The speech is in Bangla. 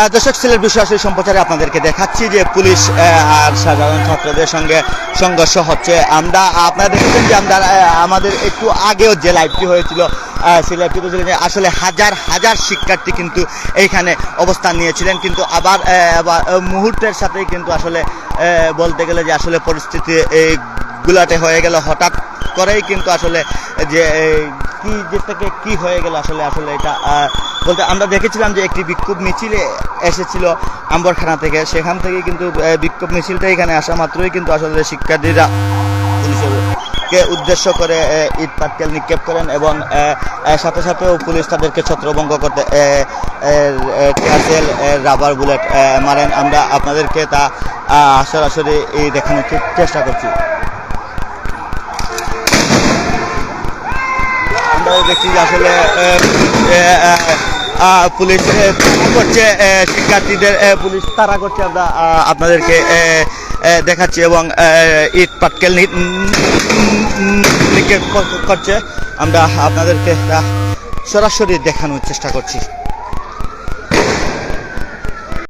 দর্শক সিলেট বিষয় সম্প্রচারে আপনাদেরকে দেখাচ্ছি যে পুলিশ আর সাধারণ ছাত্রদের সঙ্গে সংঘর্ষ হচ্ছে। আমরা আপনারা দেখেছেন যে আমরা আমাদের একটু আগেও যে লাইভটি হয়েছিল সেই লাইভটি বলছিলেন যে আসলে হাজার হাজার শিক্ষার্থী কিন্তু এইখানে অবস্থান নিয়েছিলেন, কিন্তু আবার মুহূর্তের সাথেই কিন্তু আসলে বলতে গেলে যে আসলে পরিস্থিতি এই গুলাটে হয়ে গেল হঠাৎ করেই, কিন্তু আসলে যে কি যে থেকে কি হয়ে গেল আসলে এটা বলতে আমরা দেখেছিলাম যে একটি বিক্ষোভ মিছিলে এসেছিল আম্বরখানা থেকে, সেখান থেকে কিন্তু বিক্ষোভ মিছিলটা এখানে আসা মাত্রই কিন্তু আসলে শিক্ষার্থীরা পুলিশকে উদ্দেশ্য করে ইট পাটকেল নিক্ষেপ করেন এবং সাথে সাথেও পুলিশ তাদেরকে ছত্রভঙ্গ করতে রাবার বুলেট মারেন। আমরা আপনাদেরকে তা সরাসরি দেখানোর চেষ্টা করছি। আমরা দেখছি যে আসলে পুলিশ করছে শিক্ষার্থীদের, পুলিশ তাড়া করছে, আমরা আপনাদেরকে দেখাচ্ছি এবং ইট পাটকেল নিক্ষেপ করছে। আমরা আপনাদেরকে সরাসরি দেখানোর চেষ্টা করছি।